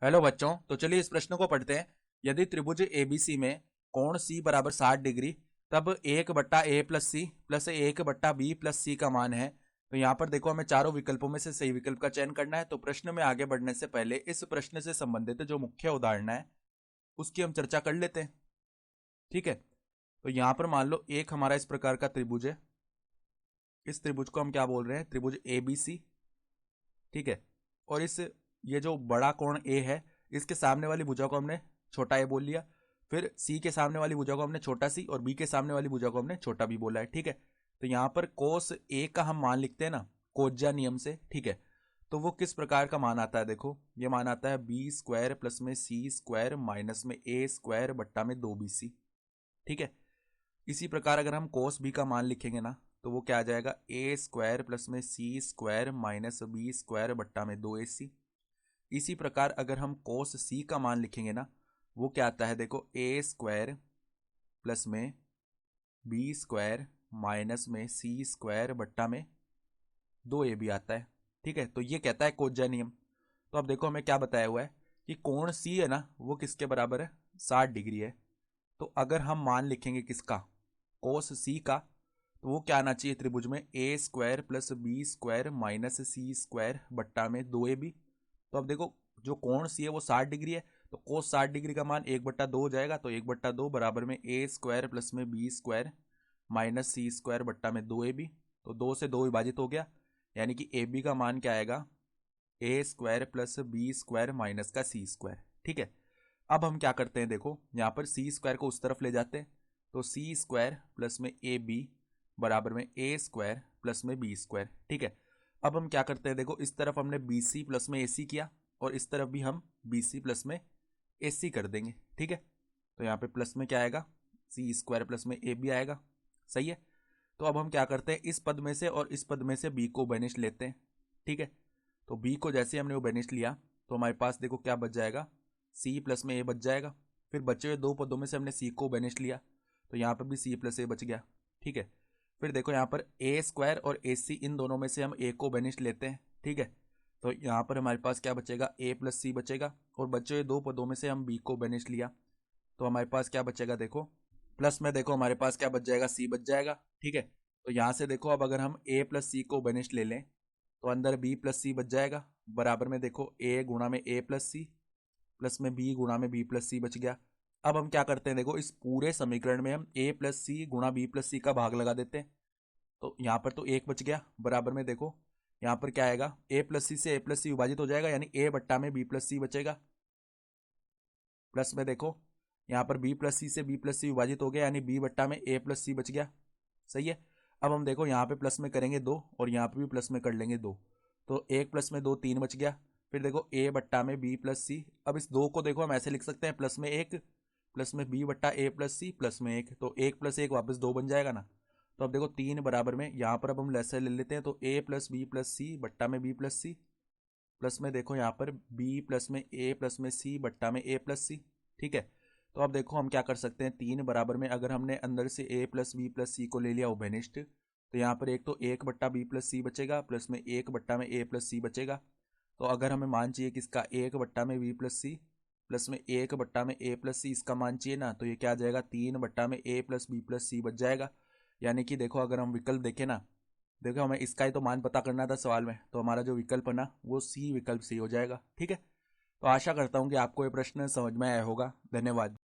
Hello बच्चों, तो चलिए इस प्रश्न को पढ़ते हैं। यदि त्रिभुज एबीसी में कोण सी बराबर 60 डिग्री, तब 1/a+c प्लस 1/b+c का मान है। तो यहाँ पर देखो, हमें चारों विकल्पों में से सही विकल्प का चयन करना है। तो प्रश्न में आगे बढ़ने से पहले इस प्रश्न से संबंधित जो मुख्य उदाहरण है उसकी हम चर्चा कर लेते हैं। ठीक है, तो यहाँ पर मान लो एक हमारा इस प्रकार का त्रिभुज है। इस त्रिभुज को हम क्या बोल रहे हैं? त्रिभुज एबीसी। ठीक है, और इस ये जो बड़ा कोण ए है, इसके सामने वाली भुजा को हमने छोटा ए बोल लिया। फिर सी के सामने वाली भुजा को हमने छोटा सी, और बी के सामने वाली भुजा को हमने छोटा बी बोला है। ठीक है, तो यहाँ पर कोस ए का हम मान लिखते हैं ना, कोज्जा नियम से। ठीक है, तो वो किस प्रकार का मान आता है? देखो, ये मान आता है b² प्लस में c² माइनस में a² बट्टा में 2bc। ठीक है, इसी प्रकार अगर हम कोस बी का मान लिखेंगे ना, तो वो क्या आ जाएगा? a² प्लस में c² माइनस b² बट्टा में 2ac। इसी प्रकार अगर हम कोस सी का मान लिखेंगे ना, वो क्या आता है? देखो, a² प्लस में b² माइनस में c² बट्टा में 2ab आता है। ठीक है, तो ये कहता है कोज्जा नियम। तो अब देखो, हमें क्या बताया हुआ है कि कोण सी है ना, वो किसके बराबर है? 60 डिग्री है। तो अगर हम मान लिखेंगे किसका? कोस सी का, तो वो क्या आना चाहिए त्रिभुज में? a² plus b² minus c² बट्टा में 2ab। तो अब देखो, जो कोण सी है वो 60 डिग्री है, तो कोस 60 डिग्री का मान 1/2 हो जाएगा। तो 1/2 बराबर में a² प्लस में b² माइनस c² बट्टा में 2ab। तो 2 से 2 विभाजित हो गया, यानी कि ab का मान क्या आएगा? a² प्लस b² माइनस का c²। ठीक है, अब हम क्या करते हैं? देखो, यहाँ पर c² को उस तरफ ले जाते हैं, तो c² प्लस में ab बराबर में a² प्लस में b²। ठीक है, अब हम क्या करते हैं? देखो, इस तरफ हमने bc प्लस में ac किया, और इस तरफ भी हम bc प्लस में ac कर देंगे। ठीक है, तो यहाँ पे प्लस में क्या आएगा? c² प्लस में ab आएगा। सही है, तो अब हम क्या करते हैं? इस पद में से और इस पद में से b को बेनिश लेते हैं। ठीक है, तो b को जैसे हमने वो बेनिश लिया, तो हमारे पास देखो क्या बच जाएगा? c प्लस में a बच जाएगा। फिर बचे हुए दो पदों में से हमने c को बेनिश लिया, तो यहाँ पर भी c प्लस a बच गया। ठीक है, फिर देखो यहाँ पर a² और ac, इन दोनों में से हम a को बेनिश लेते हैं। ठीक है, तो यहाँ पर हमारे पास क्या बचेगा? a प्लस c बचेगा, और बचे हुए दो पदों में से हम b को बेनिश लिया, तो हमारे पास क्या बचेगा? देखो, प्लस में देखो हमारे पास क्या बच जाएगा? c बच जाएगा। ठीक है, तो यहाँ से देखो, अब अगर हम a प्लस सी को बेनिश ले लें, तो अंदर b प्लस सी बच जाएगा, बराबर में देखो a गुणा में a प्लस सी प्लस में b गुणा में b प्लस सी बच गया। अब हम क्या करते हैं? देखो, इस पूरे समीकरण में हम a प्लस सी गुणा b प्लस सी का भाग लगा देते हैं, तो यहाँ पर तो एक बच गया। बराबर में देखो, यहाँ पर क्या आएगा? a प्लस सी से a प्लस सी विभाजित हो जाएगा, यानी a बट्टा में b प्लस सी बचेगा। प्लस में देखो, यहाँ पर b प्लस सी से b प्लस सी विभाजित हो गया, यानी b बट्टा में a प्लस सी बच गया। सही है, अब हम देखो यहाँ पे प्लस में करेंगे 2, और यहाँ पे भी प्लस में कर लेंगे 2, तो 1 प्लस में 2 3 बच गया। फिर देखो a बट्टा में b प्लस सी, अब इस 2 को देखो हम ऐसे लिख सकते हैं, प्लस में 1 प्लस में b बट्टा a प्लस सी प्लस में 1, तो 1 प्लस 1 वापस 2 बन जाएगा ना। तो अब देखो 3 बराबर में, यहाँ पर अब हम लेसे ले लेते हैं, तो a प्लस बी प्लस सी बट्टा में b प्लस सी प्लस में देखो यहाँ पर b प्लस में a प्लस में c बट्टा में a प्लस सी। ठीक है, तो अब देखो हम क्या कर सकते हैं? 3 बराबर में अगर हमने अंदर से a प्लस बी प्लस सी को ले लिया ओबेनिस्ट, तो यहाँ पर एक तो 1 बट्टा बी प्लस सी बचेगा, प्लस में 1 बट्टा में a प्लस सी बचेगा। तो अगर हमें मान चाहिए किसका? 1 बट्टा में बी प्लस सी प्लस में 1 बट्टा में a प्लस सी, इसका मान चाहिए ना, तो ये क्या आ जाएगा? 3 बट्टा में a प्लस बी प्लस सी बच जाएगा। यानी कि देखो, अगर हम विकल्प देखें ना, देखो हमें इसका ही तो मान पता करना था सवाल में, तो हमारा जो विकल्प है ना, वो सी विकल्प सही हो जाएगा। ठीक है, तो आशा करता हूँ कि आपको ये प्रश्न समझ में आया होगा। धन्यवाद।